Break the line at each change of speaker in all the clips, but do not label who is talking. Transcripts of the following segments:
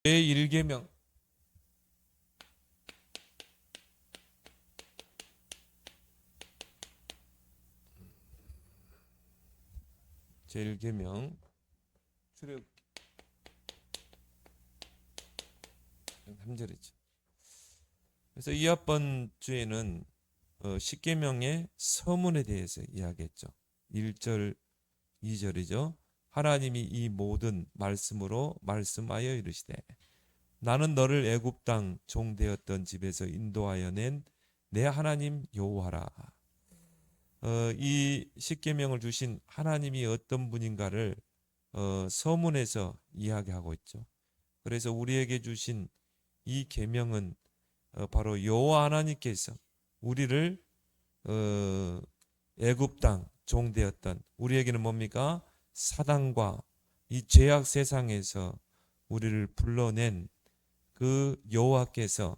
제1계명 제1계명 출애굽 3절이죠. 그래서 이번 주에는 10계명의 서문에 대해서 이야기했죠. 1절, 2절이죠. 하나님이 이 모든 말씀으로 말씀하여 이르시되 나는 너를 애굽 땅 종되었던 집에서 인도하여 낸 내 하나님 여호와라. 이 10계명을 주신 하나님이 어떤 분인가를 서문에서 이야기하고 있죠. 그래서 우리에게 주신 이 계명은 바로 여호와 하나님께서 우리를 애굽 땅 종되었던 우리에게는 뭡니까? 사단과 이 죄악 세상에서 우리를 불러낸 그 여호와께서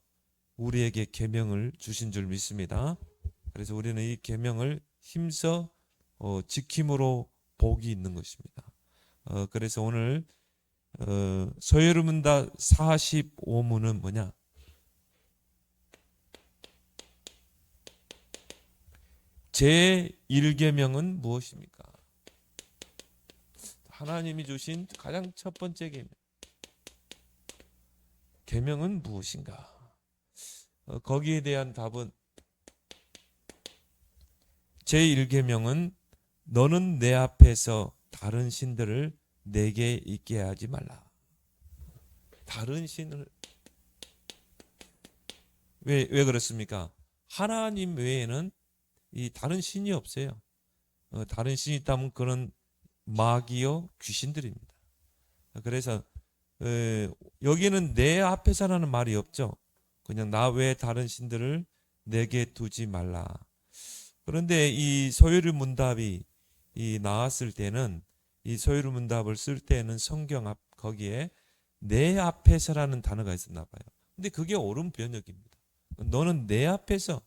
우리에게 계명을 주신 줄 믿습니다. 그래서 우리는 이 계명을 힘써 지킴으로 복이 있는 것입니다. 그래서 오늘 서예르문답 45문은 뭐냐? 제1계명은 무엇입니까? 하나님이 주신 가장 첫 번째 계명. 계명은 무엇인가? 거기에 대한 답은 제1계명은 너는 내 앞에서 다른 신들을 내게 있게 하지 말라. 다른 신을 왜 그렇습니까? 하나님 외에는 이 다른 신이 없어요. 다른 신이 있다면 그런 마귀요 귀신들입니다. 그래서 여기는 내 앞에서라는 말이 없죠. 그냥 나 외에 다른 신들을 내게 두지 말라. 그런데 이 서유르문답이 나왔을 때는 이 서유르문답을 쓸 때는 성경 앞 거기에 내 앞에서라는 단어가 있었나 봐요. 근데 그게 옳은 번역입니다. 너는 내 앞에서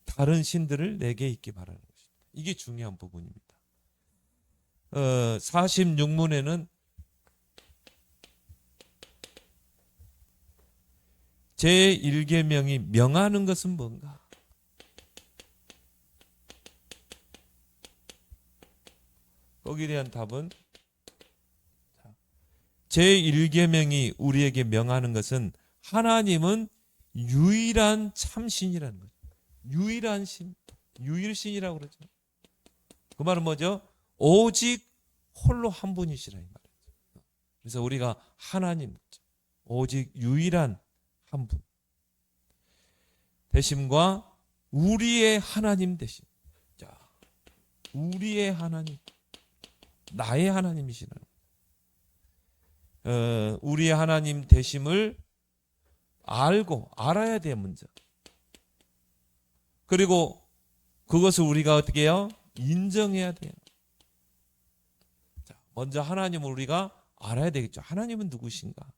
다른 신들을 내게 있게 바라는 것입니다. 이게 중요한 부분입니다. 46문에는 제1계명이 명하는 것은 뭔가? 거기에 대한 답은 제1계명이 우리에게 명하는 것은 하나님은 유일한 참신이라는 거죠. 유일한 신, 유일신이라고 그러죠. 그 말은 뭐죠? 오직 홀로 한 분이시라 이 말이죠. 그래서 우리가 하나님, 오직 유일한 한 분 되심과 우리의 하나님 되심. 자, 우리의 하나님, 나의 하나님이시라. 우리의 하나님 되심을 알아야 돼요, 먼저. 그리고 그것을 우리가 어떻게 해요? 인정해야 돼요. 자, 먼저 하나님을 우리가 알아야 되겠죠. 하나님은 누구신가?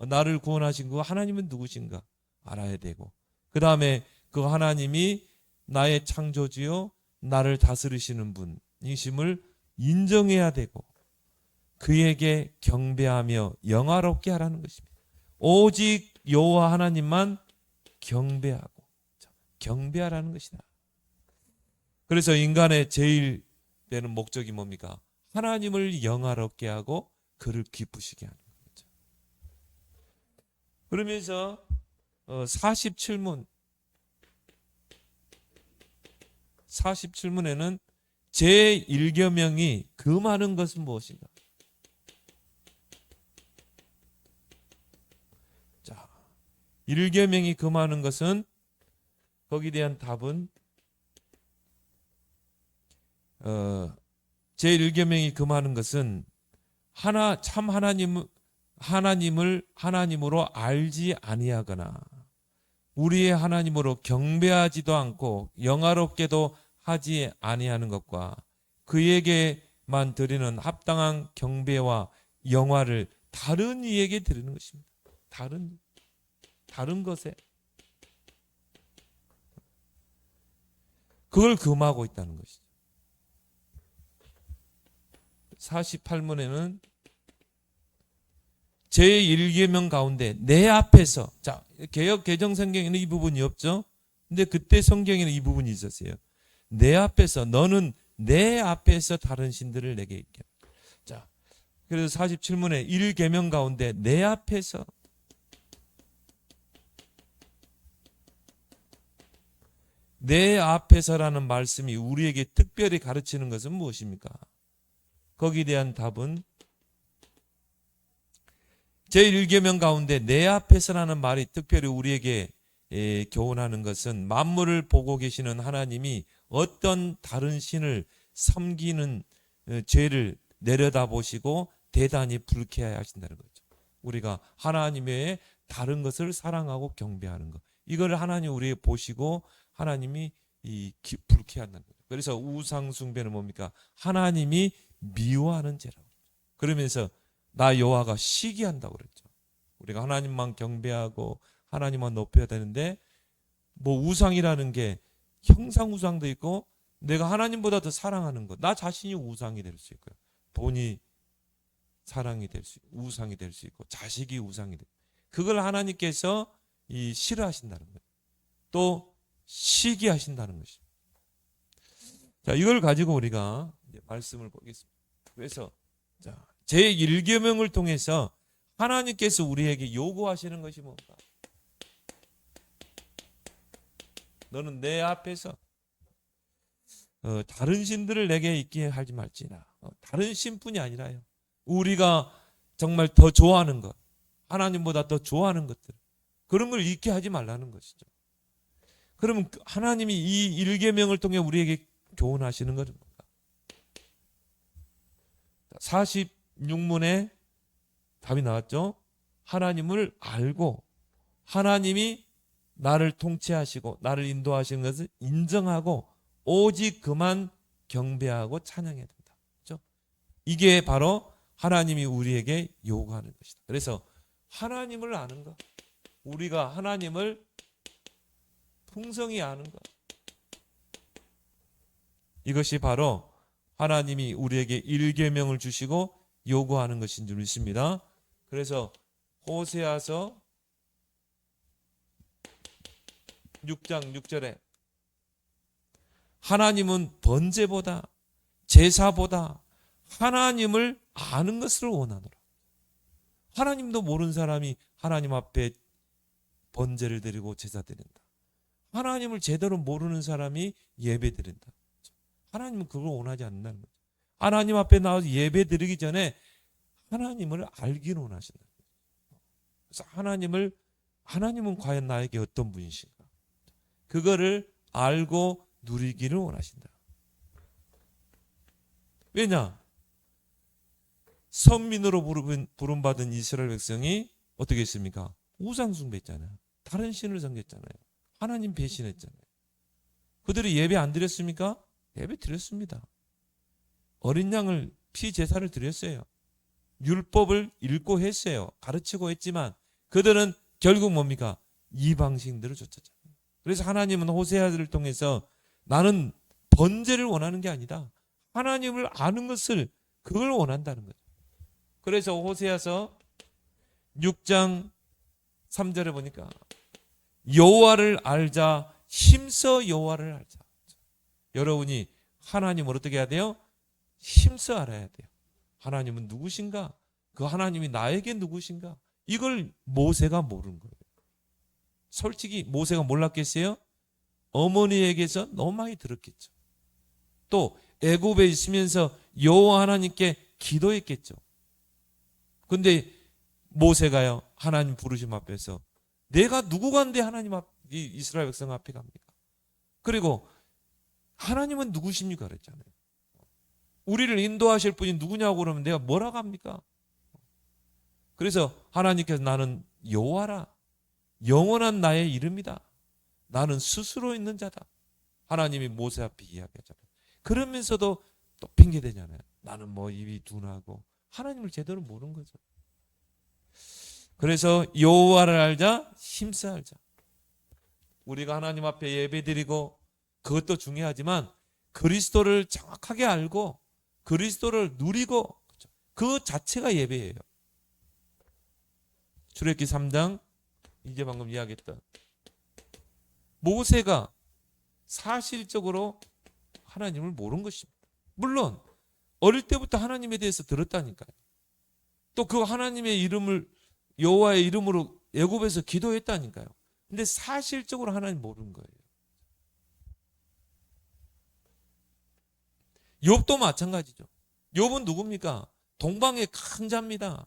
나를 구원하신 그 하나님은 누구신가? 알아야 되고, 그 다음에 그 하나님이 나의 창조주요 나를 다스리시는 분이심을 인정해야 되고, 그에게 경배하며 영화롭게 하라는 것입니다. 오직 여호와 하나님만 경배하고 경배하라는 것이다. 그래서 인간의 제일 되는 목적이 뭡니까? 하나님을 영화롭게 하고 그를 기쁘시게 하는 거죠. 그러면서 47문에는 제1계명이 금하는 것은 무엇인가? 자, 1계명이 금하는 것은 거기에 대한 답은 제1계명이 금하는 것은 참 하나님을 하나님으로 알지 아니하거나 우리의 하나님으로 경배하지도 않고 영화롭게도 하지 아니하는 것과 그에게만 드리는 합당한 경배와 영화를 다른 이에게 드리는 것입니다. 다른 것에 그걸 금하고 있다는 것이죠. 48문에는 제1계명 가운데 내 앞에서, 자, 개역 개정 성경에는 이 부분이 없죠. 근데 그때 성경에는 이 부분이 있었어요. 내 앞에서, 너는 내 앞에서 다른 신들을 내게 있게. 자, 그래서 47문에 1계명 가운데 내 앞에서, 내 앞에서라는 말씀이 우리에게 특별히 가르치는 것은 무엇입니까? 거기에 대한 답은 제1계명 가운데 내 앞에서라는 말이 특별히 우리에게 교훈하는 것은 만물을 보고 계시는 하나님이 어떤 다른 신을 섬기는 죄를 내려다보시고 대단히 불쾌해 하신다는 거죠. 우리가 하나님 외에 다른 것을 사랑하고 경배하는 것, 이걸 하나님 우리에게 보시고 하나님이 불쾌한다는 거죠. 그래서 우상 숭배는 뭡니까? 하나님이 미워하는 죄라고. 그러면서 나 여호와가 시기한다고 그랬죠. 우리가 하나님만 경배하고 하나님만 높여야 되는데, 뭐 우상이라는 게 형상우상도 있고 내가 하나님보다 더 사랑하는 것, 나 자신이 우상이 될 수 있고요. 돈이 사랑이 될 수, 우상이 될 수 있고 자식이 우상이 될, 그걸 하나님께서 싫어하신다는 거예요. 또 시기하신다는 것입니다. 자, 이걸 가지고 우리가 이제 말씀을 보겠습니다. 그래서 자, 제1계명을 통해서 하나님께서 우리에게 요구하시는 것이 뭔가? 너는 내 앞에서 다른 신들을 내게 있게 하지 말지나. 다른 신뿐이 아니라요, 우리가 정말 더 좋아하는 것, 하나님보다 더 좋아하는 것들, 그런 걸 잊게 하지 말라는 것이죠. 그러면 하나님이 이 1계명을 통해 우리에게 교훈하시는 것은 뭔가? 46문에 답이 나왔죠. 하나님을 알고 하나님이 나를 통치하시고 나를 인도하시는 것을 인정하고 오직 그만 경배하고 찬양해야 된다. 그렇죠? 이게 바로 하나님이 우리에게 요구하는 것이다. 그래서 하나님을 아는 것, 우리가 하나님을 풍성히 아는 것, 이것이 바로 하나님이 우리에게 1계명을 주시고 요구하는 것인 줄 믿습니다. 그래서 호세아서 6장 6절에 하나님은 번제보다 제사보다 하나님을 아는 것을 원하노라. 하나님도 모르는 사람이 하나님 앞에 번제를 드리고 제사 드린다. 하나님을 제대로 모르는 사람이 예배 드린다. 하나님은 그걸 원하지 않는다는 거죠. 하나님 앞에 나와서 예배 드리기 전에 하나님을 알기를 원하신다. 그래서 하나님은 과연 나에게 어떤 분이신가? 그거를 알고 누리기를 원하신다. 왜냐? 선민으로 부름받은 이스라엘 백성이 어떻게 했습니까? 우상 숭배했잖아요. 다른 신을 섬겼잖아요. 하나님 배신했잖아요. 그들이 예배 안 드렸습니까? 예배 드렸습니다. 어린 양을 피 제사를 드렸어요. 율법을 읽고 했어요. 가르치고 했지만 그들은 결국 뭡니까? 이방신들을 쫓았잖아요. 그래서 하나님은 호세아를 통해서 나는 번제를 원하는 게 아니다, 하나님을 아는 것을, 그걸 원한다는 거죠. 그래서 호세아서 6장 3절에 보니까 여호와를 알자, 힘써 여호와를 알자. 여러분이 하나님을 어떻게 해야 돼요? 힘써 알아야 돼요. 하나님은 누구신가? 그 하나님이 나에게 누구신가? 이걸 모세가 모르는 거예요. 솔직히 모세가 몰랐겠어요? 어머니에게서 너무 많이 들었겠죠. 또 애굽에 있으면서 여호와 하나님께 기도했겠죠. 근데 모세가요, 하나님 부르심 앞에서 내가 누구간데 하나님 앞, 이 이스라엘 백성 앞에 갑니까? 그리고 하나님은 누구십니까? 그랬잖아요. 우리를 인도하실 분이 누구냐고 그러면 내가 뭐라고 합니까? 그래서 하나님께서 나는 여호와라, 영원한 나의 이름이다, 나는 스스로 있는 자다, 하나님이 모세 앞에 이야기하잖아요. 그러면서도 또 핑계대잖아요. 나는 뭐 입이 둔하고, 하나님을 제대로 모르는 거죠. 그래서 여호와를 알자, 힘써 알자. 우리가 하나님 앞에 예배드리고 그것도 중요하지만 그리스도를 정확하게 알고 그리스도를 누리고, 그 자체가 예배예요. 출애굽기 3장 이제 방금 이야기했던 모세가 사실적으로 하나님을 모르는 것입니다. 물론 어릴 때부터 하나님에 대해서 들었다니까요. 또 그 하나님의 이름을 여호와의 이름으로 애굽에서 기도했다니까요. 근데 사실적으로 하나님 모르는 거예요. 욥도 마찬가지죠. 욥은 누굽니까? 동방의 큰 자입니다.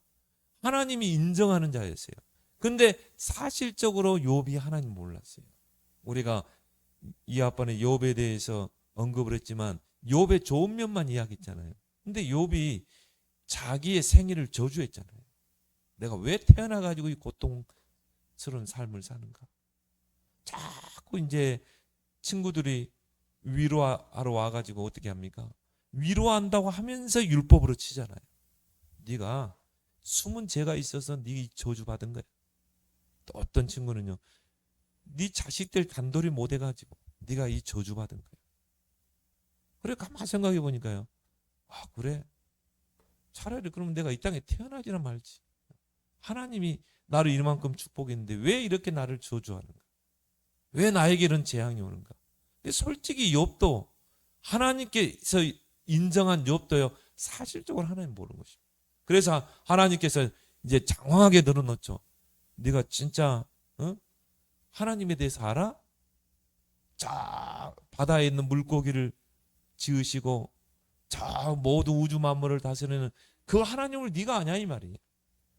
하나님이 인정하는 자였어요. 근데 사실적으로 욥이 하나님 몰랐어요. 우리가 이 앞번에 욥에 대해서 언급을 했지만 욥의 좋은 면만 이야기했잖아요. 근데 욥이 자기의 생일을 저주했잖아요. 내가 왜 태어나가지고 이 고통스러운 삶을 사는가? 자꾸 이제 친구들이 위로하러 와가지고 어떻게 합니까? 위로한다고 하면서 율법으로 치잖아요. 네가 숨은 죄가 있어서 네 저주받은 거야. 또 어떤 친구는요, 네 자식들 단돌이 못 해가지고 네가 이 저주받은 거야. 그래, 가만 생각해 보니까요, 아 그래, 차라리 그러면 내가 이 땅에 태어나지나 말지. 하나님이 나를 이만큼 축복했는데 왜 이렇게 나를 저주하는가? 왜 나에게 이런 재앙이 오는가? 근데 솔직히 욥도 하나님께서 인정한 욥도요, 사실적으로 하나님 모르는 것입니다. 그래서 하나님께서 이제 장황하게 늘어놓죠. 네가 진짜 하나님에 대해서 알아? 자, 바다에 있는 물고기를 지으시고 저 모든 우주 만물을 다스리는 그 하나님을 네가 아냐 이 말이에요.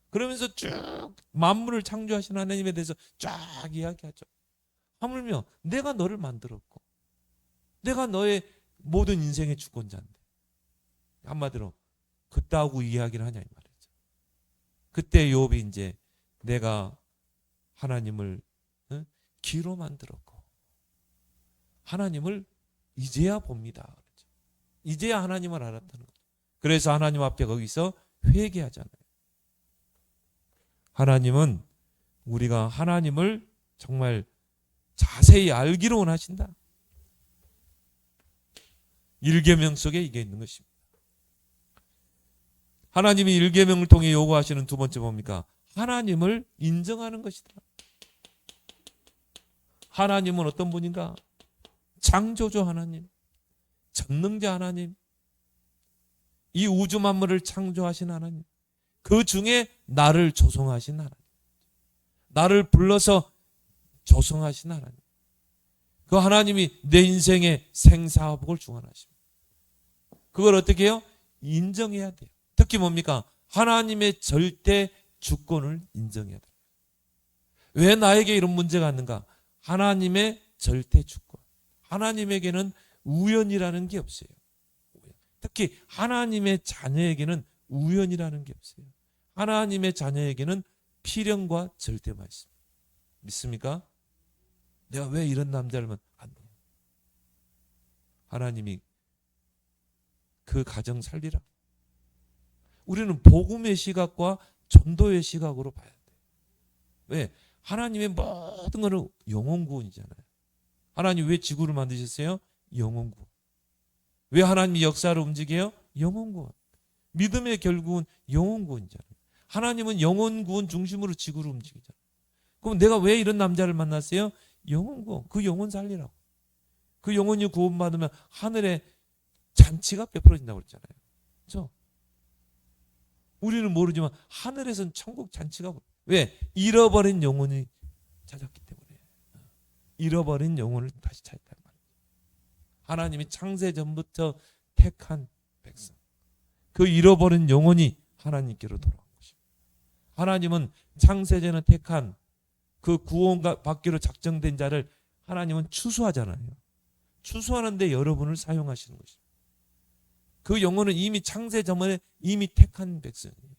그러면서 쭉 만물을 창조하신 하나님에 대해서 쫙 이야기하죠. 하물며 내가 너를 만들었고 내가 너의 모든 인생의 주권자인데, 한마디로 그따구 이야기를 하냐 이 말이죠. 그때 욥이 이제 내가 하나님을 기로 만들었고 하나님을 이제야 봅니다. 그렇죠. 이제야 하나님을 알았다는 거죠. 그래서 하나님 앞에 거기서 회개하잖아요. 하나님은 우리가 하나님을 정말 자세히 알기를 원하신다. 일계명 속에 이게 있는 것입니다. 하나님이 일계명을 통해 요구하시는 두 번째 뭡니까? 하나님을 인정하는 것이다. 하나님은 어떤 분인가? 창조주 하나님, 전능자 하나님, 이 우주 만물을 창조하신 하나님, 그 중에 나를 조성하신 하나님, 나를 불러서 조성하신 하나님, 그 하나님이 내 인생의 생사복을 주관하십니다. 그걸 어떻게 해요? 인정해야 돼요. 특히 뭡니까? 하나님의 절대 주권을 인정해야 돼요. 왜 나에게 이런 문제가 있는가? 하나님의 절대 주권. 하나님에게는 우연이라는 게 없어요. 특히 하나님의 자녀에게는 우연이라는 게 없어요. 하나님의 자녀에게는 필연과 절대만 있습니다. 믿습니까? 내가 왜 이런 남자를 안 돼요? 하나님이 그 가정 살리라. 우리는 복음의 시각과 전도의 시각으로 봐야 돼요. 왜? 하나님의 모든 것은 영혼 구원이잖아요. 하나님 왜 지구를 만드셨어요? 영혼 구원. 왜 하나님이 역사를 움직여요? 영혼 구원. 믿음의 결국은 영혼 구원이잖아요. 하나님은 영혼 구원 중심으로 지구를 움직이잖아요. 그럼 내가 왜 이런 남자를 만났어요? 영혼 구원. 그 영혼 살리라고. 그 영혼이 구원받으면 하늘에 잔치가 베풀어진다고 그랬잖아요. 그렇죠? 우리는 모르지만 하늘에서는 천국 잔치가, 왜? 잃어버린 영혼이 찾았기 때문에. 잃어버린 영혼을 다시 찾았단 말이에요. 하나님이 창세 전부터 택한 백성, 그 잃어버린 영혼이 하나님께로 돌아온 것입니다. 하나님은 창세전에 택한 그 구원 받기로 작정된 자를 하나님은 추수하잖아요. 추수하는데 여러분을 사용하시는 것입니다. 그 영혼은 이미 창세 전에 이미 택한 백성이에요.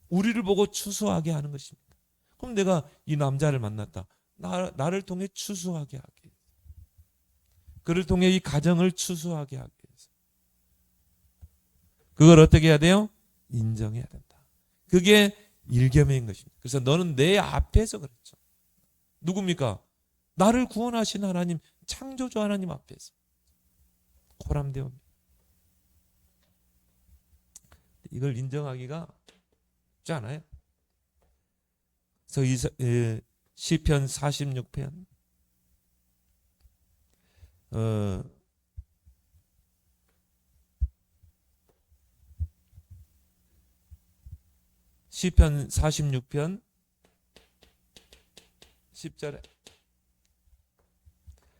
우리를 보고 추수하게 하는 것입니다. 그럼 내가 이 남자를 만났다. 나를 통해 추수하게 하기 위해서. 그를 통해 이 가정을 추수하게 하기 위해서. 그걸 어떻게 해야 돼요? 인정해야 된다. 그게 일계명인 것입니다. 그래서 너는 내 앞에서 그랬죠. 누굽니까? 나를 구원하신 하나님, 창조주 하나님 앞에서 고람되옵니다. 이걸 인정하기가 쉽지 않아요. 시편 46편 시편 46편 10절에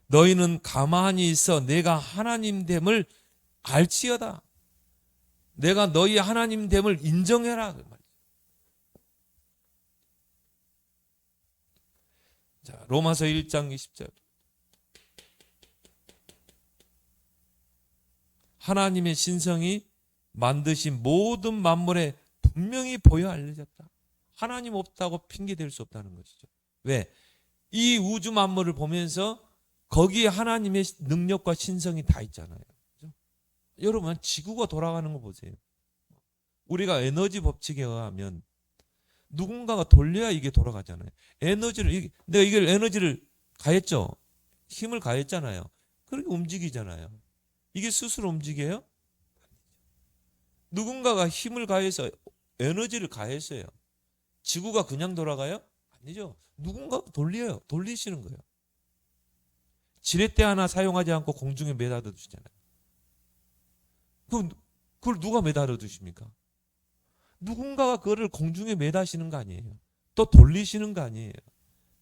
너희는 가만히 있어 내가 하나님 됨을 알지어다. 내가 너희 하나님 됨을 인정해라. 자, 로마서 1장 20절. 하나님의 신성이 만드신 모든 만물에 분명히 보여 알려졌다. 하나님 없다고 핑계댈 수 없다는 것이죠. 왜? 이 우주 만물을 보면서 거기에 하나님의 능력과 신성이 다 있잖아요. 그렇죠? 여러분, 지구가 돌아가는 거 보세요. 우리가 에너지 법칙에 의하면 누군가가 돌려야 이게 돌아가잖아요. 내가 이걸 에너지를 가했죠. 힘을 가했잖아요. 그렇게 움직이잖아요. 이게 스스로 움직여요? 누군가가 힘을 가해서 에너지를 가했어요. 지구가 그냥 돌아가요? 아니죠. 누군가가 돌리시는 거예요. 지렛대 하나 사용하지 않고 공중에 매달아 두시잖아요. 그걸 누가 매달아 두십니까? 누군가가 그거를 공중에 매다시는 거 아니에요. 또 돌리시는 거 아니에요.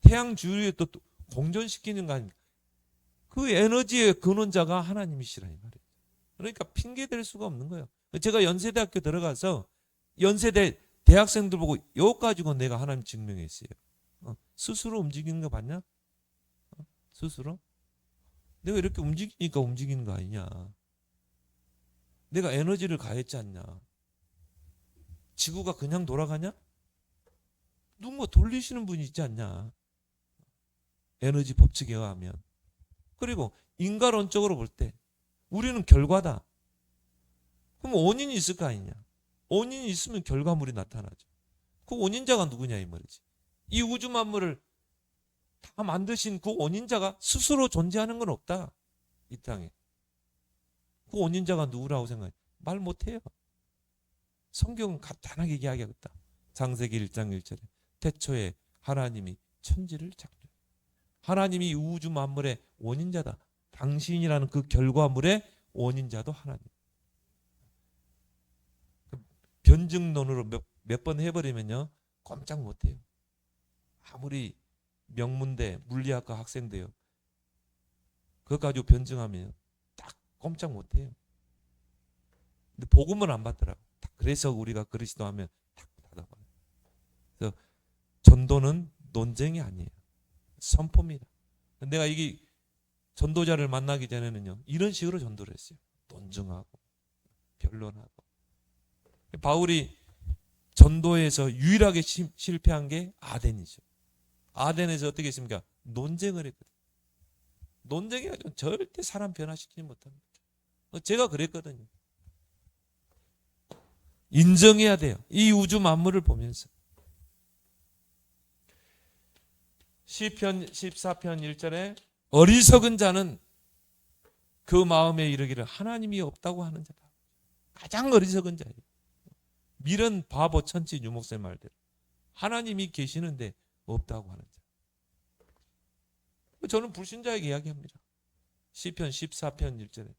태양 주위에 또 공전시키는 거 아닙니까? 그 에너지의 근원자가 하나님이시라 이 말이에요. 그러니까 핑계댈 수가 없는 거예요. 제가 연세대학교 들어가서 연세대 대학생들 보고 이거 가지고 내가 하나님 증명했어요. 스스로 움직이는 거 봤냐? 스스로? 내가 이렇게 움직이니까 움직이는 거 아니냐? 내가 에너지를 가했지 않냐? 지구가 그냥 돌아가냐? 누군가 돌리시는 분이 있지 않냐? 에너지 법칙에 의하면. 그리고 인간론적으로 볼 때 우리는 결과다. 그럼 원인이 있을 거 아니냐? 원인이 있으면 결과물이 나타나죠. 그 원인자가 누구냐 이 말이지. 이 우주 만물을 다 만드신 그 원인자가 스스로 존재하는 건 없다. 이 땅에. 그 원인자가 누구라고 생각해? 말 못해요. 성경은 간단하게 이야기하겠다. 창세기 1장 1절에 태초에 하나님이 천지를 창조해. 하나님이 우주 만물의 원인자다. 당신이라는 그 결과물의 원인자도 하나님. 변증론으로 몇 번 해버리면요 꼼짝 못해요. 아무리 명문대 물리학과 학생도요 그것 가지고 변증하면 딱 꼼짝 못해요. 근데 복음을 안 받더라고. 그래서 우리가 그리스도 하면 딱 닫아봐요. 그래서 전도는 논쟁이 아니에요. 선포입니다. 내가 이게 전도자를 만나기 전에는요 이런 식으로 전도를 했어요. 논증하고 변론하고. 바울이 전도에서 유일하게 실패한 게 아덴이죠. 아덴에서 어떻게 했습니까? 논쟁을 했거든요. 논쟁해가지고 절대 사람 변화시키지 못합니다. 제가 그랬거든요. 인정해야 돼요. 이 우주 만물을 보면서. 시편 14편 1절에 어리석은 자는 그 마음에 이르기를 하나님이 없다고 하는 자다. 가장 어리석은 자예요. 밀은 바보 천치 유목사의 말대로 하나님이 계시는데 없다고 하는 자. 저는 불신자에게 이야기합니다. 시편 14편 1절에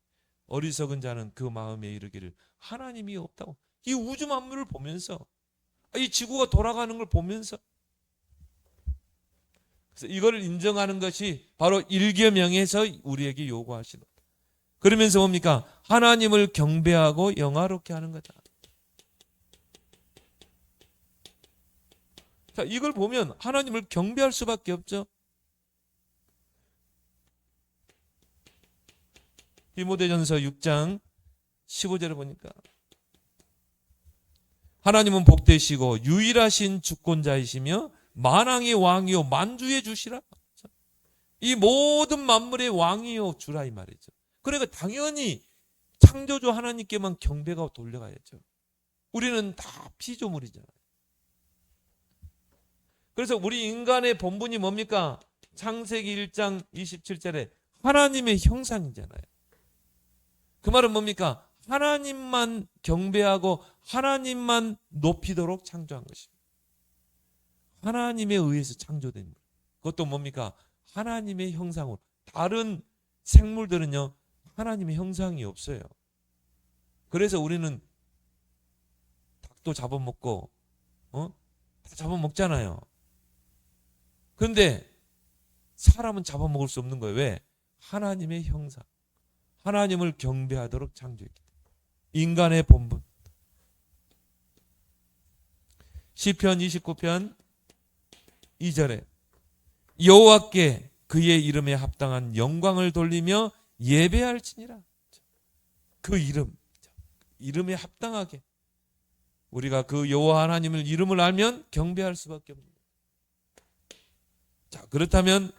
어리석은 자는 그 마음에 이르기를 하나님이 없다고. 이 우주 만물을 보면서 이 지구가 돌아가는 걸 보면서 그래서 이거를 인정하는 것이 바로 일계명에서 우리에게 요구하시는 것. 그러면서 뭡니까? 하나님을 경배하고 영화롭게 하는 거다. 자, 이걸 보면 하나님을 경배할 수밖에 없죠. 디모데전서 6장 15절을 보니까 하나님은 복되시고 유일하신 주권자이시며 만왕의 왕이요 만주의 주시라. 이 모든 만물의 왕이요 주라 이 말이죠. 그러니까 당연히 창조주 하나님께만 경배가 돌려가야죠. 우리는 다 피조물이잖아요. 그래서 우리 인간의 본분이 뭡니까? 창세기 1장 27절에 하나님의 형상이잖아요. 그 말은 뭡니까? 하나님만 경배하고 하나님만 높이도록 창조한 것입니다. 하나님에 의해서 창조된 것. 그것도 뭡니까? 하나님의 형상으로. 다른 생물들은요, 하나님의 형상이 없어요. 그래서 우리는 닭도 잡아먹고, 다 잡아먹잖아요. 그런데 사람은 잡아먹을 수 없는 거예요. 왜? 하나님의 형상. 하나님을 경배하도록 창조했기 때문에. 인간의 본분. 시편 29편 2절에 여호와께 그의 이름에 합당한 영광을 돌리며 예배할지니라. 그 이름에 합당하게 우리가 그 여호와 하나님을 이름을 알면 경배할 수밖에 없는 거예요. 자, 그렇다면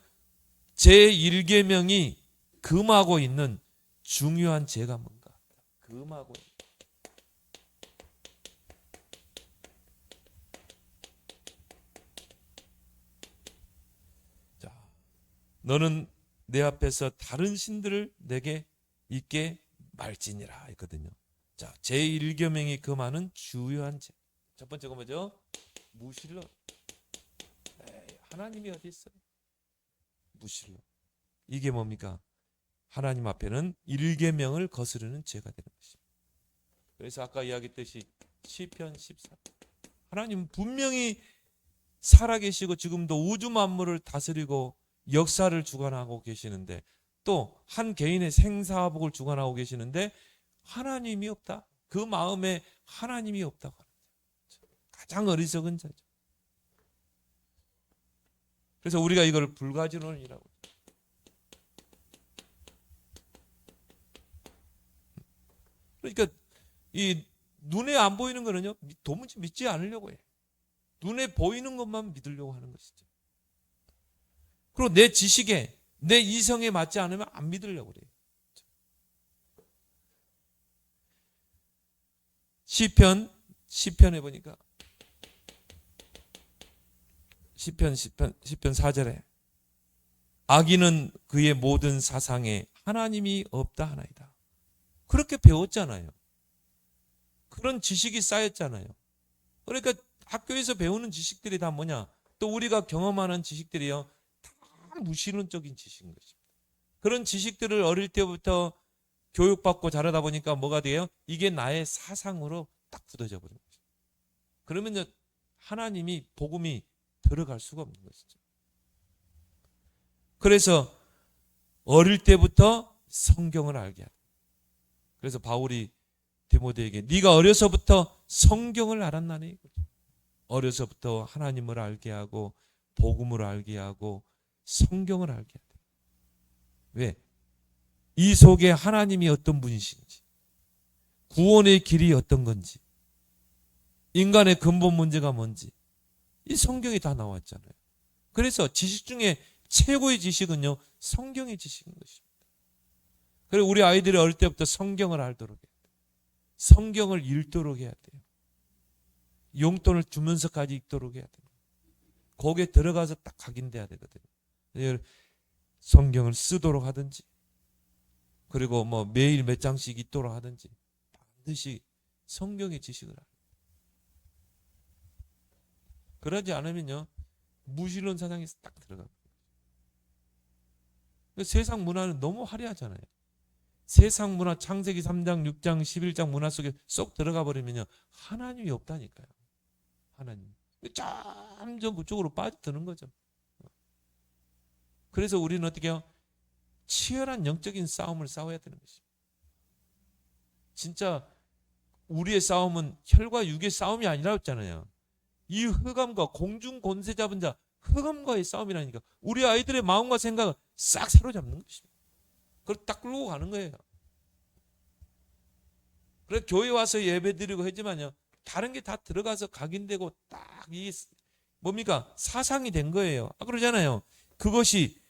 제1계명이 금하고 있는 중요한 죄가 뭔가? 금하고 자, 너는 내 앞에서 다른 신들을 내게 있게 말지니라 했거든요. 자, 제1계명이 금하는 주요한 죄. 첫 번째가 뭐죠? 무신론. 하나님이 어디 있어요? 무신론. 이게 뭡니까? 하나님 앞에는 1계명을 거스르는 죄가 되는 것입니다. 그래서 아까 이야기했듯이 시편 14. 하나님은 분명히 살아계시고 지금도 우주 만물을 다스리고 역사를 주관하고 계시는데 또 한 개인의 생사복을 주관하고 계시는데 하나님이 없다. 그 마음에 하나님이 없다고 하는 거죠. 가장 어리석은 자죠. 그래서 우리가 이걸 불가지론이라고. 그러니까 이 눈에 안 보이는 거는요, 도무지 믿지 않으려고 해요. 눈에 보이는 것만 믿으려고 하는 것이죠. 그리고 내 지식에, 내 이성에 맞지 않으면 안 믿으려고 그래요. 시편에 보니까 시편 4절에 악인은 그의 모든 사상에 하나님이 없다 하나이다. 그렇게 배웠잖아요. 그런 지식이 쌓였잖아요. 그러니까 학교에서 배우는 지식들이 다 뭐냐? 또 우리가 경험하는 지식들이요, 다 무신론적인 지식인 것입니다. 그런 지식들을 어릴 때부터 교육받고 자라다 보니까 뭐가 돼요? 이게 나의 사상으로 딱 굳어져 버린 거죠. 그러면 하나님이 복음이 들어갈 수가 없는 것이죠. 그래서 어릴 때부터 성경을 알게 하라. 그래서 바울이 디모데에게 네가 어려서부터 성경을 알았나니, 어려서부터 하나님을 알게 하고 복음을 알게 하고 성경을 알게 하다. 왜? 이 속에 하나님이 어떤 분이신지, 구원의 길이 어떤 건지, 인간의 근본 문제가 뭔지 이 성경이 다 나왔잖아요. 그래서 지식 중에 최고의 지식은요, 성경의 지식인 것입니다. 그리고 우리 아이들이 어릴 때부터 성경을 알도록 해야 돼요. 성경을 읽도록 해야 돼요. 용돈을 주면서까지 읽도록 해야 돼요. 거기에 들어가서 딱 각인돼야 되거든요. 성경을 쓰도록 하든지, 그리고 뭐 매일 몇 장씩 읽도록 하든지 반드시 성경의 지식을 알아요. 그러지 않으면요, 무신론 사상에 딱 들어가요. 세상 문화는 너무 화려하잖아요. 세상 문화, 창세기 3장, 6장, 11장 문화 속에 쏙 들어가 버리면요, 하나님이 없다니까요. 하나님. 점점 그쪽으로 빠져드는 거죠. 그래서 우리는 어떻게 해요? 치열한 영적인 싸움을 싸워야 되는 것입니다. 진짜 우리의 싸움은 혈과 육의 싸움이 아니라 했잖아요. 이 흑암과 공중 권세 잡은 자, 흑암과의 싸움이라니까. 우리 아이들의 마음과 생각을 싹 사로잡는 것입니다. 그걸 딱 끌고 가는 거예요. 그래서 교회 와서 예배 드리고 했지만요, 다른 게 다 들어가서 각인되고 딱 이 뭡니까? 사상이 된 거예요. 그러잖아요. 그것이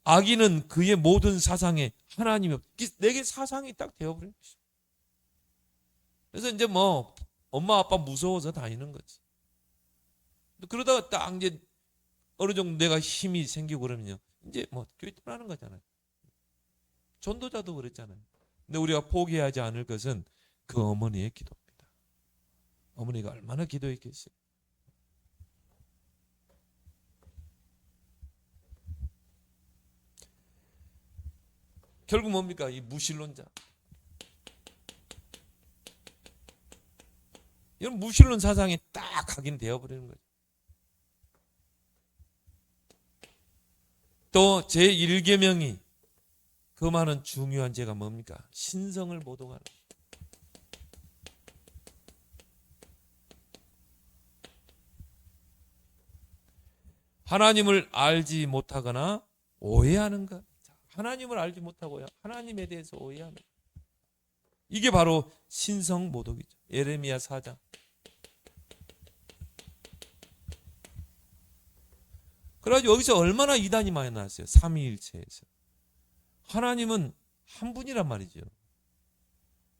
악인은 그의 모든 사상에 하나님이 내게 사상이 딱 되어버린 것이죠. 그래서 이제 뭐 엄마 아빠 무서워서 다니는 거지. 그러다가 딱 이제 어느 정도 내가 힘이 생기고 그러면요, 이제 뭐 교회 떠나는 거잖아요. 전도자도 그랬잖아요. 근데 우리가 포기하지 않을 것은 그 어머니의 기도입니다. 어머니가 얼마나 기도했겠어요. 결국 뭡니까? 이 무신론자. 이런 무신론 사상이 딱 각인되어 버리는 거죠. 또 제1계명이 금하는 중요한 죄가 뭡니까? 신성을 모독하는. 하나님을 알지 못하거나 오해하는 것. 하나님을 알지 못하고요, 하나님에 대해서 오해하는 것. 이게 바로 신성 모독이죠. 예레미야 4장. 그래가지고 여기서 얼마나 이단이 많이 나왔어요. 삼위일체에서. 하나님은 한 분이란 말이죠.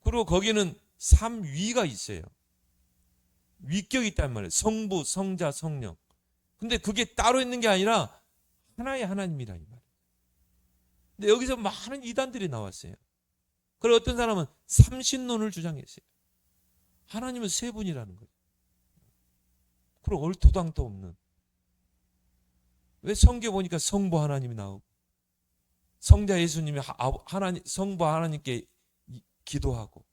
그리고 거기는 삼위가 있어요. 위격이 있단 말이에요. 성부, 성자, 성령. 근데 그게 따로 있는 게 아니라 하나의 하나님이라 이 말이에요. 근데 여기서 많은 이단들이 나왔어요. 그리고 어떤 사람은 삼신론을 주장했어요. 하나님은 세 분이라는 거예요. 그리고 얼토당토 없는. 왜 성경 보니까 성부 하나님이 나오고 성자 예수님이 하나님, 성부 하나님께 기도하고,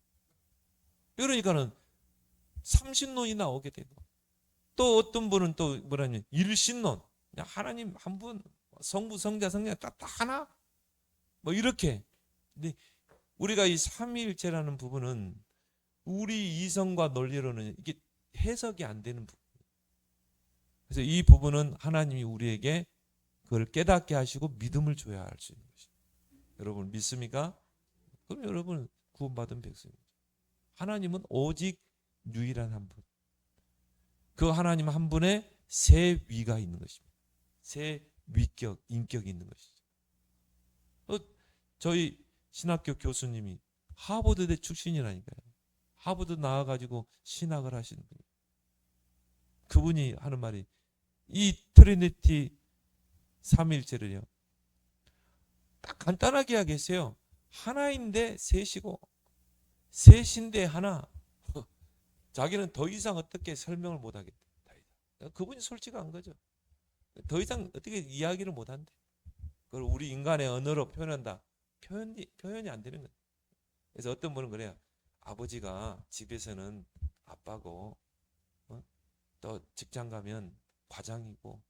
그러니까는 삼신론이 나오게 되고, 또 어떤 분은 또 뭐라냐, 일신론, 그냥 하나님 한 분, 성부, 성자, 성령 딱 하나, 뭐 이렇게. 근데 우리가 이 삼위일체라는 부분은 우리 이성과 논리로는 이게 해석이 안 되는 부분. 그래서 이 부분은 하나님이 우리에게 그걸 깨닫게 하시고 믿음을 줘야 할 수 있는 것입니다. 여러분 믿습니까? 그럼 여러분 구원받은 백성입니다. 하나님은 오직 유일한 한 분. 그 하나님 한 분에 세 위가 있는 것입니다. 세 위격, 인격이 있는 것이죠. 저희 신학교 교수님이 하버드대 출신이라니까요. 하버드 나와가지고 신학을 하시는 분이에요. 그분이 하는 말이, 이 트리니티 삼위일체를요, 딱 간단하게 이야기했어요. 하나인데 셋이고 셋인데 하나. 자기는 더 이상 어떻게 설명을 못하겠다. 그분이 솔직한 거죠. 더 이상 어떻게 이야기를 못한대. 그걸 우리 인간의 언어로 표현한다. 표현이 안 되는 거예요. 그래서 어떤 분은 그래요. 아버지가 집에서는 아빠고, 또 직장 가면 과장이고,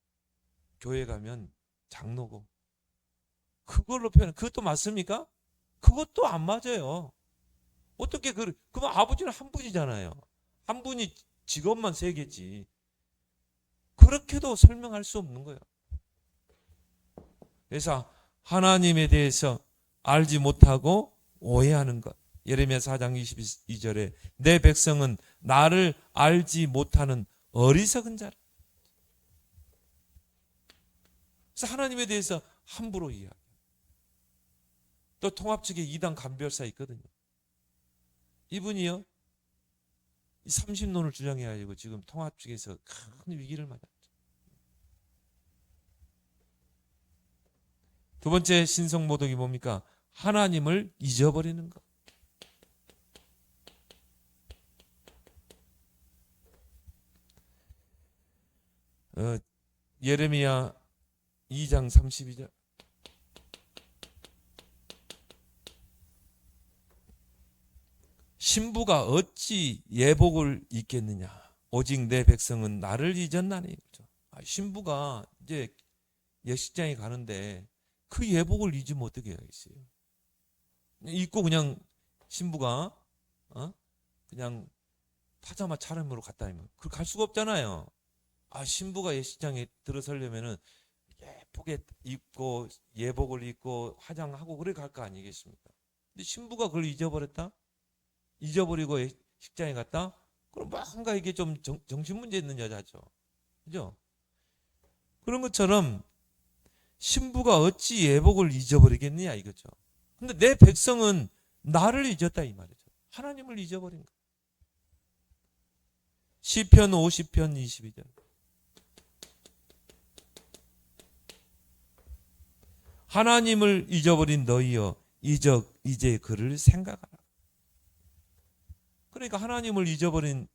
교회 가면 장로고. 그걸로 표현. 그것도 맞습니까? 그것도 안 맞아요. 어떻게 그러면 아버지는 한 분이잖아요. 한 분이 직업만 세 개지. 그렇게도 설명할 수 없는 거예요. 그래서 하나님에 대해서 알지 못하고 오해하는 것. 예레미야 4장 22절에 내 백성은 나를 알지 못하는 어리석은 자라. 그래서 하나님에 대해서 함부로 이해하고. 또 통합 측에 이단 간별사 있거든요. 이분이요, 이 삼신론을 주장해가지고 지금 통합 측에서 큰 위기를 맞았죠. 두 번째 신성 모독이 뭡니까? 하나님을 잊어버리는 것. 예레미야 2장 32절. 신부가 어찌 예복을 잊겠느냐? 오직 내 백성은 나를 잊었나니. 신부가 이제 예식장에 가는데 그 예복을 잊으면 어떻게 해야겠어요? 입고 그냥 신부가 그냥 파자마 차림으로 갔다 하면 그걸 갈 수가 없잖아요. 신부가 예식장에 들어서려면은 예쁘게 입고 예복을 입고 화장하고 그래 갈 거 아니겠습니까? 근데 신부가 그걸 잊어버렸다? 잊어버리고 식장에 갔다? 그럼 뭔가 이게 좀 정신 문제 있는 여자죠. 그죠? 그런 것처럼 신부가 어찌 예복을 잊어버리겠느냐 이거죠. 근데 내 백성은 나를 잊었다 이 말이죠. 하나님을 잊어버린 거. 시편 50편 22절. 하나님을 잊어버린 너희여 이제 그를 생각하라. 그러니까 하나님을 잊어버린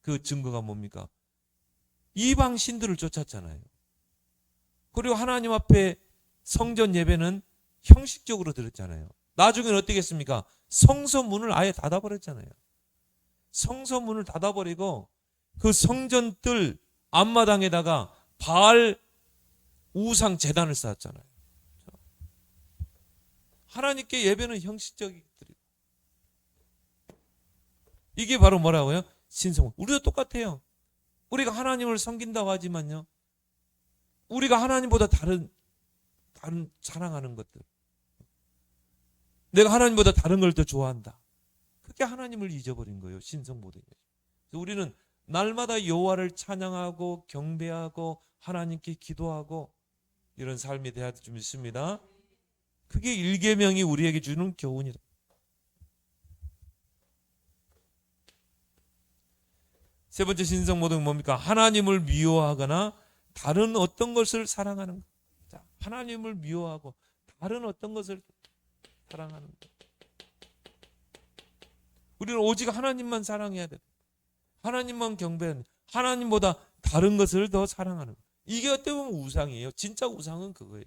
그 증거가 뭡니까? 이방 신들을 쫓았잖아요. 그리고 하나님 앞에 성전 예배는 형식적으로 드렸잖아요. 나중에는 어떻겠습니까? 성소 문을 아예 닫아버렸잖아요. 성소 문을 닫아버리고 그 성전뜰 앞마당에다가 바알 우상 제단을 쌓았잖아요. 하나님께 예배는 형식적이고, 이게 바로 뭐라고요? 신성. 우리도 똑같아요. 우리가 하나님을 섬긴다고 하지만요, 우리가 하나님보다 다른 사랑하는 것들, 내가 하나님보다 다른 걸 더 좋아한다, 그게 하나님을 잊어버린 거예요. 신성모독. 우리는 날마다 여호와를 찬양하고 경배하고 하나님께 기도하고 이런 삶이 되어야 좀 있습니다. 그게 일계명이 우리에게 주는 교훈이다. 세 번째 신성모독은 뭡니까? 하나님을 미워하거나 다른 어떤 것을 사랑하는 것. 자, 하나님을 미워하고 다른 어떤 것을 사랑하는 것. 우리는 오직 하나님만 사랑해야 돼. 하나님만 경배하는, 하나님보다 다른 것을 더 사랑하는 것. 이게 어떻게 보면 우상이에요. 진짜 우상은 그거예요.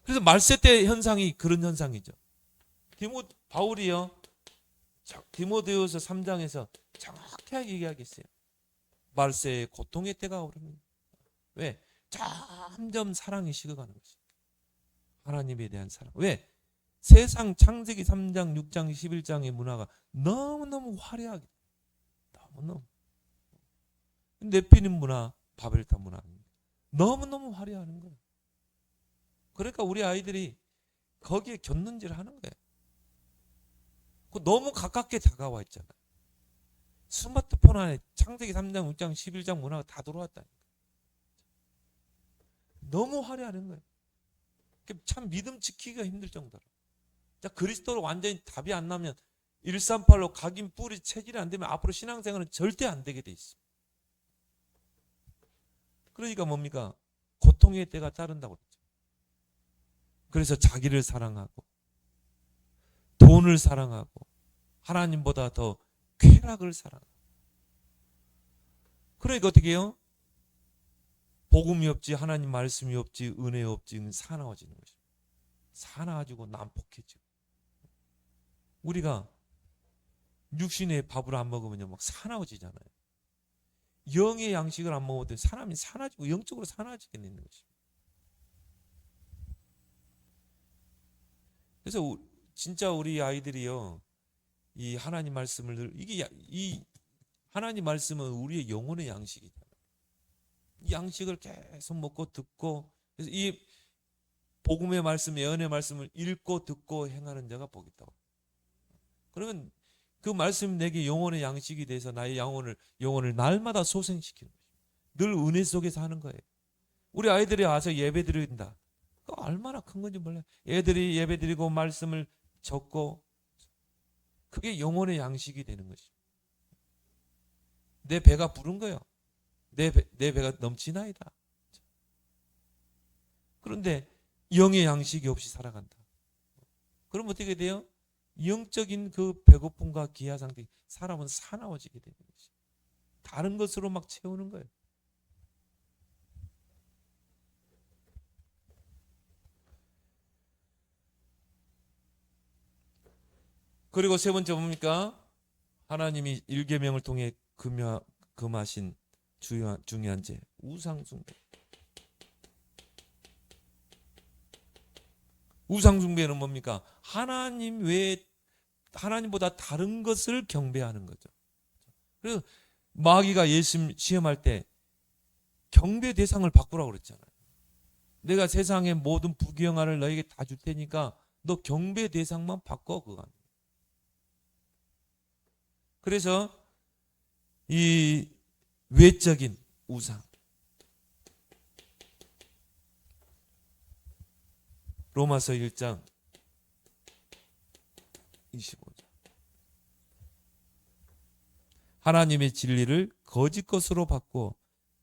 그래서 말세 때 현상이 그런 현상이죠. 바울이요, 디모데후서 3장에서 정확하게 얘기하겠어요. 말세에 고통의 때가 오릅니다. 왜? 점점 사랑이 식어가는 것이죠. 하나님에 대한 사랑. 왜? 세상 창세기 3장, 6장, 11장의 문화가 너무너무 화려하게, 너무너무 네피림 문화, 바벨탑 문화 너무너무 화려하는 거예요. 그러니까 우리 아이들이 거기에 곁눈질 하는 거예요. 너무 가깝게 다가와 있잖아요. 스마트폰 안에 창세기 3장, 6장, 11장 문화가 다 들어왔다니까. 너무 화려하는 거예요. 참 믿음 지키기가 힘들 정도로. 자, 그리스도로 완전히 답이 안 나면 138로 각인 뿌리 체질이 안 되면 앞으로 신앙생활은 절대 안 되게 돼 있습니다. 그러니까 뭡니까? 고통의 때가 따른다고 그랬죠. 그래서 자기를 사랑하고 돈을 사랑하고 하나님보다 더 쾌락을 사랑하고. 그러니까 어떻게 해요? 복음이 없지, 하나님 말씀이 없지, 은혜 없지, 사나워지는 것입니다. 사나워지고 난폭해지고. 우리가 육신의 밥을 안 먹으면요, 막 사나워지잖아요. 영의 양식을 안 먹을 때 사람이 사나워지고 영적으로 사나워지게 되는 것입니다. 그래서 진짜 우리 아이들이요, 이 하나님 말씀을, 이 하나님 말씀은 우리의 영혼의 양식이잖아요. 이 양식을 계속 먹고 듣고, 그래서 이 복음의 말씀, 예언의 말씀을 읽고 듣고 행하는 자가 복이 있다고. 그러면 그 말씀이 내게 영혼의 양식이 돼서 나의 영혼을 날마다 소생시키는 거예요. 늘 은혜 속에서 하는 거예요. 우리 아이들이 와서 예배 드린다. 그거 얼마나 큰 건지 몰라요. 애들이 예배 드리고 말씀을 적고, 그게 영혼의 양식이 되는 것이죠. 내 배가 부른 거예요. 내 배가 넘치나이다. 그런데 영의 양식이 없이 살아간다. 그럼 어떻게 돼요? 영적인 그 배고픔과 기아 상태, 사람은 사나워지게 되는 것이죠. 다른 것으로 막 채우는 거예요. 그리고 세 번째 뭡니까? 하나님이 일계명을 통해 금하신 중요한 죄, 우상숭배. 우상숭배는 뭡니까? 하나님 외에, 하나님보다 다른 것을 경배하는 거죠. 그래서 마귀가 예수 시험할 때 경배 대상을 바꾸라고 그랬잖아요. 내가 세상의 모든 부귀영화를 너에게 다 줄 테니까 너 경배 대상만 바꿔, 그거. 그래서 이 외적인 우상, 로마서 1장 25절, 하나님의 진리를 거짓 것으로 바꾸어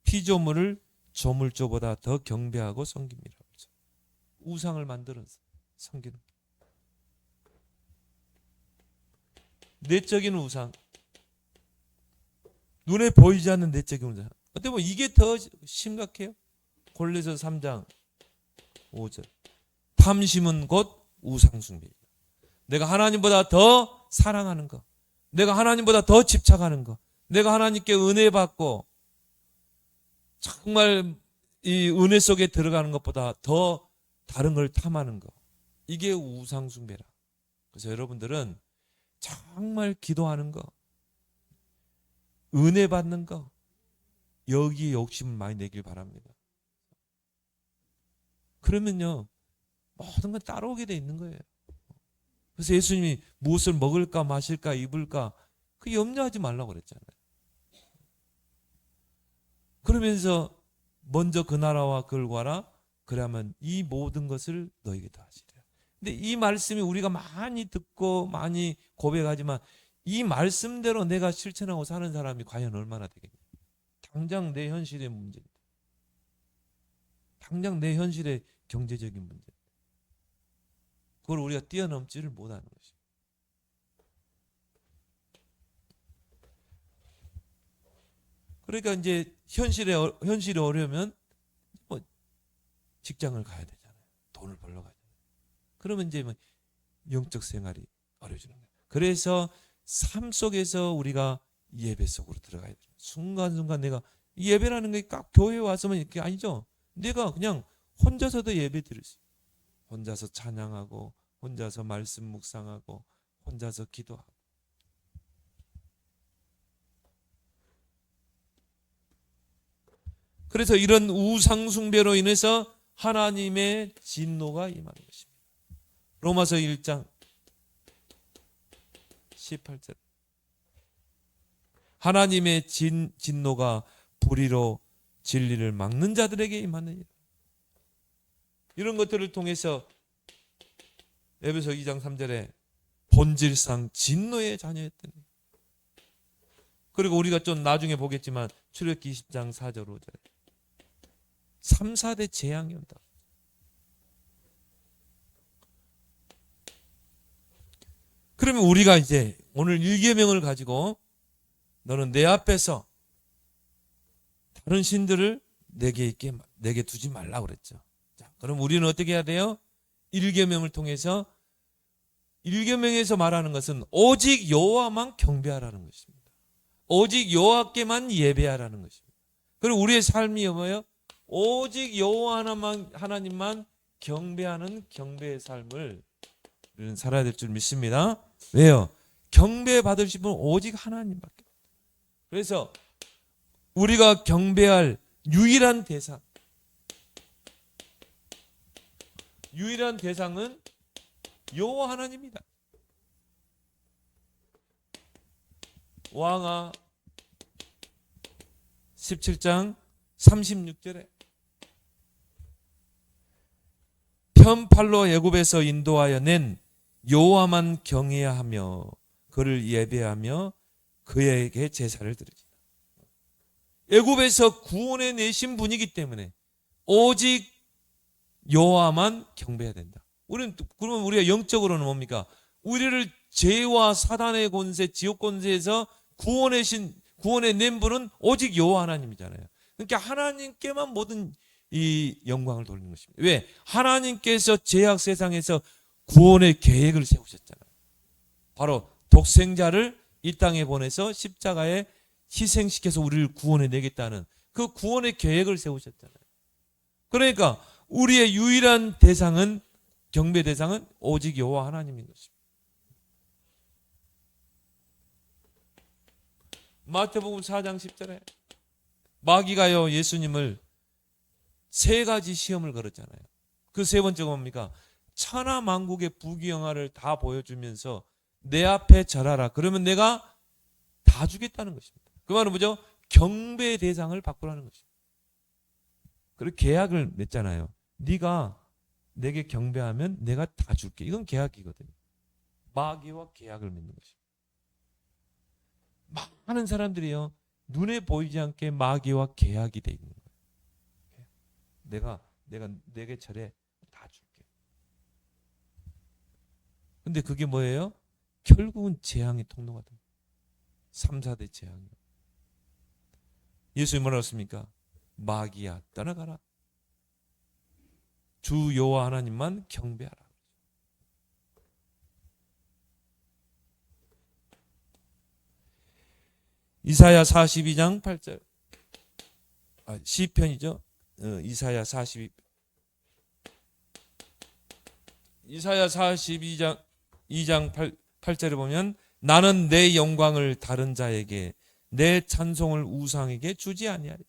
피조물을 조물조보다 더 경배하고 섬깁니다. 우상을 만드는 섬기는 내적인 우상, 눈에 보이지 않는 내적인 우상. 어떻게 보면 이게 더 심각해요. 골로새 3장 5절, 탐심은 곧 우상숭배입니다. 내가 하나님보다 더 사랑하는 것, 내가 하나님보다 더 집착하는 것, 내가 하나님께 은혜 받고 정말 이 은혜 속에 들어가는 것보다 더 다른 걸 탐하는 것, 이게 우상숭배라. 그래서 여러분들은 정말 기도하는 거, 은혜 받는 거, 여기에 욕심을 많이 내길 바랍니다. 그러면요 모든 건 따라오게 돼 있는 거예요. 그래서 예수님이 무엇을 먹을까 마실까 입을까 그 염려하지 말라고 그랬잖아요. 그러면서 먼저 그 나라와 그를 구하라, 그러면 이 모든 것을 너에게 더하시리라. 근데 이 말씀이 우리가 많이 듣고 많이 고백하지만 이 말씀대로 내가 실천하고 사는 사람이 과연 얼마나 되겠냐. 당장 내 현실의 문제입니다. 당장 내 현실의 경제적인 문제. 그걸 우리가 뛰어넘지를 못하는 것입니다. 그러니까 이제 현실이 어려우면 뭐 직장을 가야 되잖아요. 돈을 벌러 가야 되잖아요. 그러면 이제 뭐 영적 생활이 어려워지는 거예요. 그래서 삶 속에서 우리가 예배 속으로 들어가야 돼요. 순간순간 내가 예배라는 게 꼭 교회에 와서만 이렇게 아니죠. 내가 그냥 혼자서도 예배 드릴 수 있어요. 혼자서 찬양하고 혼자서 말씀 묵상하고 혼자서 기도하고. 그래서 이런 우상숭배로 인해서 하나님의 진노가 임하는 것입니다. 로마서 1장 18절. 하나님의 진노가 불의로 진리를 막는 자들에게 임하느니라. 이런 것들을 통해서 에베소 2장 3절에 본질상 진노의 자녀였더니, 그리고 우리가 좀 나중에 보겠지만 출애굽기 20장 4절 5절에 3, 4대 재앙이 온다. 그러면 우리가 이제 오늘 1계명을 가지고 너는 내 앞에서 다른 신들을 내게 두지 말라고 그랬죠. 자, 그럼 우리는 어떻게 해야 돼요? 1계명을 통해서 1계명에서 말하는 것은 오직 여호와만 경배하라는 것입니다. 오직 여호와께만 예배하라는 것입니다. 그리고 우리의 삶이 뭐예요? 오직 여호와 하나님만 경배하는 경배의 삶을 우리는 살아야 될 줄 믿습니다. 왜요? 경배 받으실 분은 오직 하나님밖에. 그래서 우리가 경배할 유일한 대상은 여호와 하나님이다. 왕하 17장 36절에 편팔로 애굽에서 인도하여 낸 여호와만 경외해야 하며 그를 예배하며 그에게 제사를 드리지. 애굽에서 구원해 내신 분이기 때문에 오직 여호와만 경배해야 된다. 그러면 우리가 영적으로는 뭡니까? 우리를 죄와 사단의 권세, 지옥 권세에서 구원해 낸 분은 오직 여호와 하나님이잖아요. 그러니까 하나님께만 모든 이 영광을 돌리는 것입니다. 왜? 하나님께서 죄악 세상에서 구원의 계획을 세우셨잖아요. 바로 독생자를 이 땅에 보내서 십자가에 희생시켜서 우리를 구원해 내겠다는 그 구원의 계획을 세우셨잖아요. 그러니까 우리의 유일한 대상은, 경배 대상은 오직 여호와 하나님인 것입니다. 마태복음 4장 10절에 마귀가요 예수님을 세 가지 시험을 걸었잖아요. 그 세 번째가 뭡니까? 천하 만국의 부귀영화를 다 보여주면서 내 앞에 절하라. 그러면 내가 다 주겠다는 것입니다. 그 말은 뭐죠? 경배의 대상을 바꾸라는 것입니다. 그리고 계약을 맺잖아요. 네가 내게 경배하면 내가 다 줄게. 이건 계약이거든요. 마귀와 계약을 맺는 것입니다. 많은 사람들이요 눈에 보이지 않게 마귀와 계약이 돼 있는 거예요. 내가 내게 절해 다 줄게. 근데 그게 뭐예요? 결국은 재앙의 통로가 됩니다. 3, 4대 재앙이요. 예수님 뭐라고 했습니까? 마귀야 떠나가라. 주 여호와 하나님만 경배하라. 이사야 42장 8절. 시편이죠. 이사야 42장 2장 8절에 보면 나는 내 영광을 다른 자에게 내 찬송을 우상에게 주지 아니하리.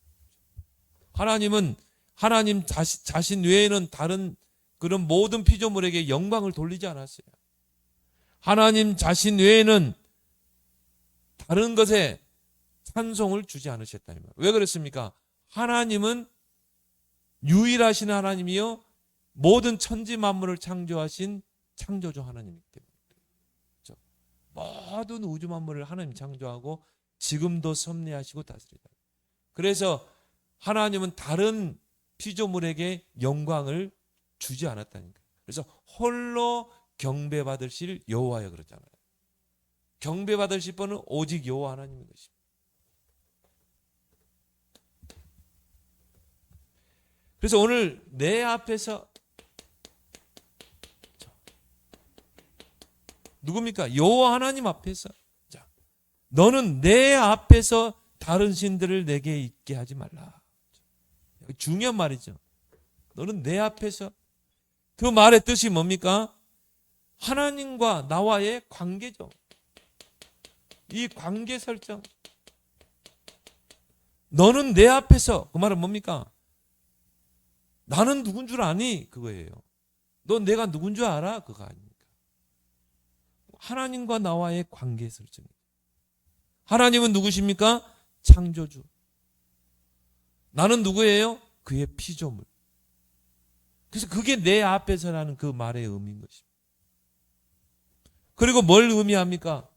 하나님은 하나님 자신 외에는 다른 그런 모든 피조물에게 영광을 돌리지 않았어요. 하나님 자신 외에는 다른 것에 찬송을 주지 않으셨다는 거예요. 왜 그랬습니까? 하나님은 유일하신 하나님이요 모든 천지 만물을 창조하신 창조주 하나님이기 때문에 그렇죠? 모든 우주 만물을 하나님 창조하고 지금도 섭리하시고 다스리다. 그래서 하나님은 다른 피조물에게 영광을 주지 않았다는 거예요. 그래서 홀로 경배받으실 여호와여 그러잖아요. 경배받으실 분은 오직 여호와 하나님인 것입니다. 그래서 오늘 내 앞에서 누굽니까? 여호와 하나님 앞에서 자, 너는 내 앞에서 다른 신들을 내게 있게 하지 말라. 중요한 말이죠. 너는 내 앞에서 그 말의 뜻이 뭡니까? 하나님과 나와의 관계죠. 이 관계 설정. 너는 내 앞에서 그 말은 뭡니까? 나는 누군 줄 아니? 그거예요. 너 내가 누군 줄 알아? 그거 아닙니까? 하나님과 나와의 관계 설정. 하나님은 누구십니까? 창조주. 나는 누구예요? 그의 피조물. 그래서 그게 내 앞에서라는 그 말의 의미인 것입니다. 그리고 뭘 의미합니까?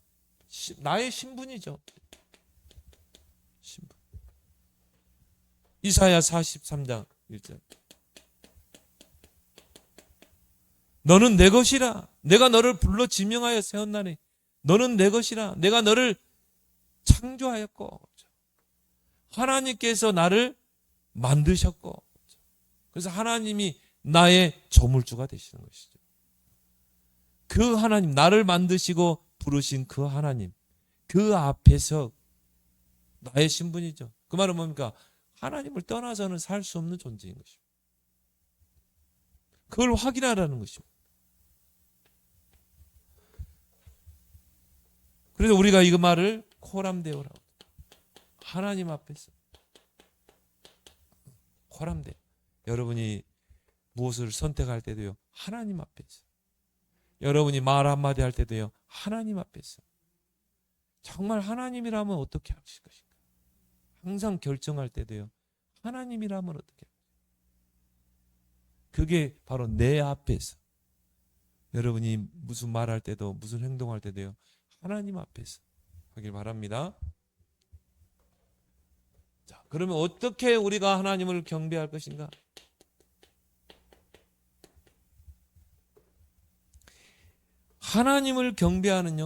나의 신분이죠. 신분. 이사야 43장 1절. 너는 내 것이라. 내가 너를 불러 지명하여 세웠나니 너는 내 것이라. 내가 너를 창조하였고 하나님께서 나를 만드셨고 그래서 하나님이 나의 조물주가 되시는 것이죠. 그 하나님, 나를 만드시고 부르신 그 하나님, 그 앞에서 나의 신분이죠. 그 말은 뭡니까? 하나님을 떠나서는 살 수 없는 존재인 것입니다. 그걸 확인하라는 것입니다. 그래서 우리가 이 말을 코람데오라고 하나님 앞에서 코람데 여러분이 무엇을 선택할 때도요 하나님 앞에서 여러분이 말 한마디 할 때도요 하나님 앞에서 정말 하나님이라면 어떻게 하실 것인가 항상 결정할 때도요 하나님이라면 어떻게 하실 것인가 그게 바로 내 앞에서 여러분이 무슨 말할 때도 무슨 행동할 때도요 하나님 앞에서 하길 바랍니다. 자, 그러면 어떻게 우리가 하나님을 경배할 것인가? 하나님을 경배하는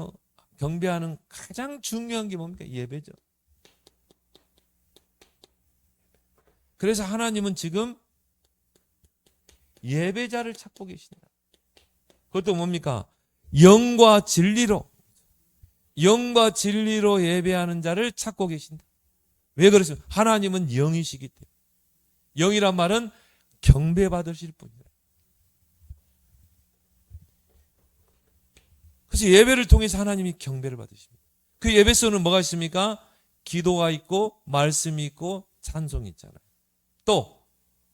가장 중요한 게 뭡니까? 예배죠. 그래서 하나님은 지금 예배자를 찾고 계신다. 그것도 뭡니까? 영과 진리로 예배하는 자를 찾고 계신다. 왜 그러세요? 하나님은 영이시기 때문에. 영이란 말은 경배받으실 분이다. 그래서 예배를 통해서 하나님이 경배를 받으십니다. 그 예배 속에는 뭐가 있습니까? 기도가 있고 말씀이 있고 찬송이 있잖아요. 또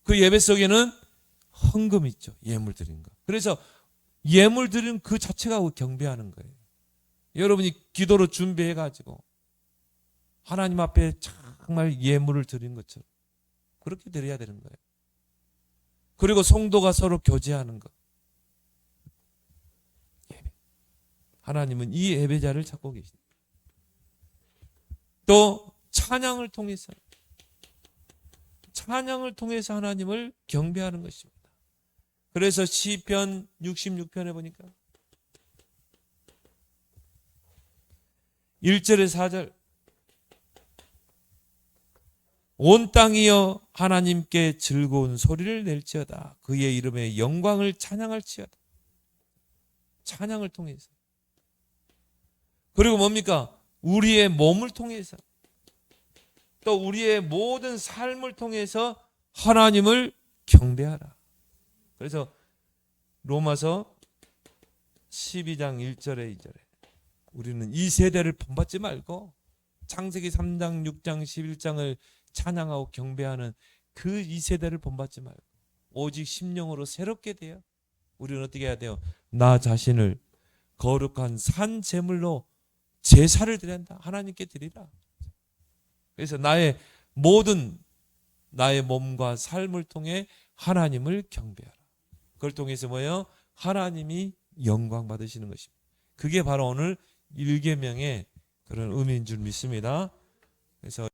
그 예배 속에는 헌금이 있죠. 예물 드리는 거. 그래서 예물 드리는 그 자체가 경배하는 거예요. 여러분이 기도로 준비해가지고 하나님 앞에 정말 예물을 드리는 것처럼 그렇게 드려야 되는 거예요. 그리고 성도가 서로 교제하는 것. 예배. 하나님은 이 예배자를 찾고 계십니다. 또 찬양을 통해서 하나님을 경배하는 것입니다. 그래서 시편 66편에 보니까 1절에 4절 온 땅이여 하나님께 즐거운 소리를 낼지어다. 그의 이름의 영광을 찬양할지어다. 찬양을 통해서. 그리고 뭡니까? 우리의 몸을 통해서, 또 우리의 모든 삶을 통해서 하나님을 경배하라. 그래서 로마서 12장 1절에 2절에 우리는 이 세대를 본받지 말고 창세기 3장 6장 11장을 찬양하고 경배하는 그 이 세대를 본받지 말고 오직 심령으로 새롭게 되어 우리는 어떻게 해야 돼요? 나 자신을 거룩한 산 제물로 제사를 드린다. 하나님께 드리라. 그래서 나의 몸과 삶을 통해 하나님을 경배하라. 그걸 통해서 뭐예요? 하나님이 영광 받으시는 것입니다. 그게 바로 오늘 1계명의 그런 의미인 줄 믿습니다. 그래서